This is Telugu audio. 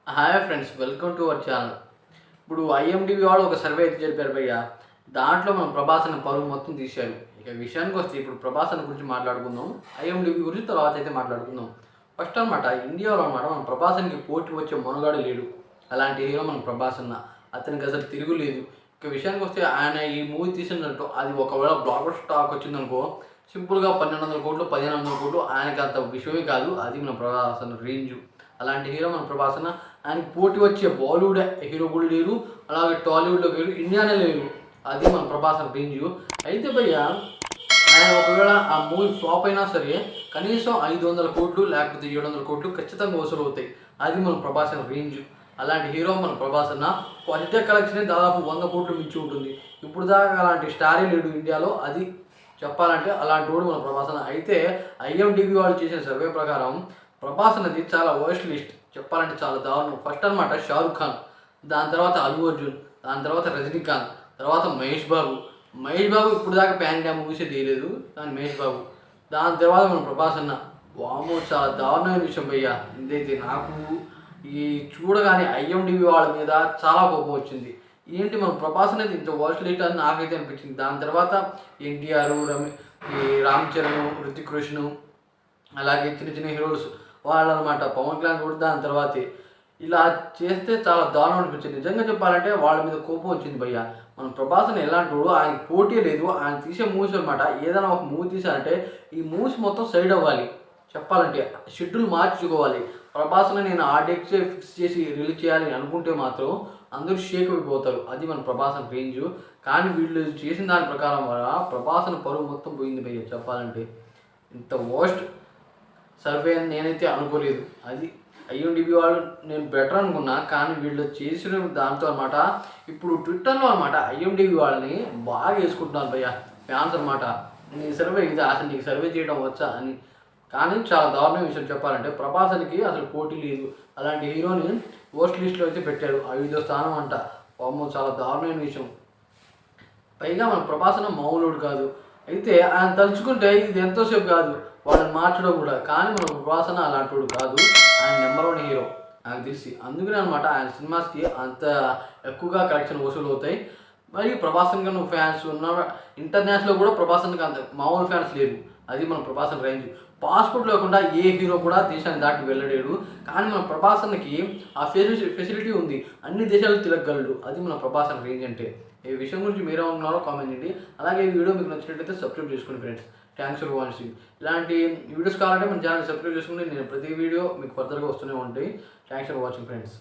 Hi friends, welcome to our channel. ఇప్పుడు ఐఎండిబి వాళ్ళు ఒక సర్వే అయితే జరిపారు భయ్య. దాంట్లో మనం ప్రభాస్ అన్న పరువు మొత్తం తీశారు. ఇక విషయానికి వస్తే ఇప్పుడు ప్రభాస్ అన్న గురించి మాట్లాడుకుందాం. ఐఎండిబి గురించి తర్వాత అయితే మాట్లాడుకుందాం. ఫస్ట్ అనమాట ఇండియాలో అనమాట మన ప్రభాస్ అన్నకి పోటీ వచ్చే మనుగాడు లేడు. అలాంటి హీరో మన ప్రభాస్ అన్న. అతనికి అసలు తిరుగులేదు. ఇక విషయానికి వస్తే ఆయన ఈ మూవీ తీసినట్టు అది ఒకవేళ బ్లాక్ బస్టర్ స్టాక్ వచ్చిందనుకో, సింపుల్గా 1200 కోట్లు 1500 కోట్లు ఆయనకి అంత విషయమే కాదు. అది మన ప్రభాస్ అన్న రేంజ్. అలాంటి హీరో మన ప్రభాస్ అన్న. ఆయనకి పోటీ వచ్చే బాలీవుడ్ హీరో కూడా లేరు, అలాగే టాలీవుడ్లో లేరు, ఇండియానే లేరు. అది మన ప్రభాస్ అన్న రేంజ్. అయితే భయ్య ఆయన ఒకవేళ ఆ మూవీ ఫ్లాప్ అయినా సరే కనీసం 500 కోట్లు లేకపోతే 700 కోట్లు ఖచ్చితంగా వసూలు అవుతాయి. అది మన ప్రభాస్ అన్న రేంజ్. అలాంటి హీరో మన ప్రభాస్ అన్న. ఫస్ట్ డే కలెక్షన్ దాదాపు 100 కోట్లు మించి ఉంటుంది. ఇప్పుడు దాకా అలాంటి స్టారే లేడు ఇండియాలో. అది చెప్పాలంటే అలాంటి వాడు మన ప్రభాస్ అన్న. అయితే ఐఎండిబి వాళ్ళు చేసిన సర్వే ప్రకారం ప్రభాస్ అన్నది చాలా వర్స్ట్ లిస్ట్. చెప్పాలంటే చాలా దారుణం. ఫస్ట్ అనమాట షారుఖ్ ఖాన్, దాని తర్వాత అల్లు అర్జున్, దాని తర్వాత రజనీకాంత్, తర్వాత మహేష్ బాబు. మహేష్ బాబు ఇప్పుడు దాకా ప్యాన్ ఇండియా మూవీసే తీయలేదు, కానీ మహేష్ బాబు. దాని తర్వాత మన ప్రభాస్ అన్న. వామో చాలా దారుణమైన విషయం భయ్య. ఇదైతే నాకు ఈ చూడగానే ఐఎండిబి వాళ్ళ మీద చాలా కోపం వచ్చింది. ఏంటి మన ప్రభాస్ అనేది ఇంత వర్స్ట్ లిస్ట్ అని నాకైతే అనిపించింది. దాని తర్వాత ఎన్టీఆర్, ఈ రామ్ చరణ్, హృతిక్ రోషన్, అలాగే చిన్న చిన్న హీరోస్ వాళ్ళు అనమాట, పవన్ కళ్యాణ్ కూడా దాని తర్వాతే. ఇలా చేస్తే చాలా దారుణం అనిపించింది. నిజంగా చెప్పాలంటే వాళ్ళ మీద కోపం వచ్చింది భయ్య. మన ప్రభాస్ని ఎలాంటి వాడు, ఆయనకి పోటీ లేదు. ఆయన తీసే మూవీస్ అనమాట, ఏదైనా ఒక మూవీ తీసారంటే ఈ మూవీస్ మొత్తం సైడ్ అవ్వాలి. చెప్పాలంటే షెడ్యూల్ మార్చుకోవాలి. ప్రభాస్ని నేను ఆ డేట్సే ఫిక్స్ చేసి రిలీజ్ చేయాలని అనుకుంటే మాత్రం అందరూ షేక్ అయిపోతారు. అది మన ప్రభాస్ రేంజ్. కానీ వీళ్ళు చేసిన దాని ప్రకారం వల్ల ప్రభాస్ని పరువు మొత్తం పోయింది భయ్య. చెప్పాలంటే ఇంత వర్స్ట్ సర్వే అని నేనైతే అనుకోలేదు. అది ఐఎండిబి వాళ్ళు నేను బెటర్ అనుకున్నా, కానీ వీళ్ళు చేసిన దాంతో అనమాట ఇప్పుడు ట్విట్టర్లో అనమాట ఐఎండిబి వాళ్ళని బాగా వేసుకుంటున్నారు భయ్య ఫ్యాన్స్ అనమాట. నీ సర్వే ఇది, అసలు నీకు సర్వే చేయడం వచ్చా అని. కానీ చాలా దారుణమైన విషయం చెప్పాలంటే ప్రభాస్కి అసలు పోటీ లేదు. అలాంటి హీరోని వర్స్ట్ లిస్ట్లో అయితే పెట్టాడు, 5వ స్థానం అంట. పాపం చాలా దారుణమైన విషయం. పైగా మన ప్రభాస్ అన్న మామూలుడు కాదు. అయితే ఆయన తలుచుకుంటే ఇది ఎంతోసేపు కాదు వాళ్ళని మార్చడం కూడా. కానీ మన ప్రభాస్ అన్న అలాంటి వాడు కాదు. ఆయన నెంబర్ 1 హీరో నాకు తెలిసి. అందుకనే అనమాట ఆయన సినిమాస్కి అంత ఎక్కువగా కలెక్షన్ వసూలు అవుతాయి. మరి ప్రభాస్ కన్నా ఫ్యాన్స్ ఉన్న ఇంటర్నేషనల్లో కూడా ప్రభాస్ అన్నకి అంత మామూలు ఫ్యాన్స్ లేరు. అది మన ప్రభాస్ అన్న రేంజ్. పాస్పోర్ట్ లేకుండా ఏ హీరో కూడా దేశాన్ని దాటి వెళ్ళలేడు. కానీ మన ప్రభాస్ అన్నకి ఆ ఫెసిలిటీ ఉంది, అన్ని దేశాలు తిరగలడు. అది మన ప్రభాస్ అన్న రేంజ్ అంటే. ఈ విషయం గురించి మీరే ఉన్నారో కామెంట్ చేయండి. అలాగే ఈ వీడియో మీకు నచ్చినట్లయితే సబ్స్క్రైబ్ చేసుకోండి ఫ్రెండ్స్. Thanks for watching. ఇలాంటి వీడియోస్ కావాలంటే మన ఛానల్ సబ్స్క్రైబ్ చేసుకుంటే నేను ప్రతి వీడియో మీకు ఫర్దర్గా వస్తూనే ఉంటాయి. Thanks for watching friends.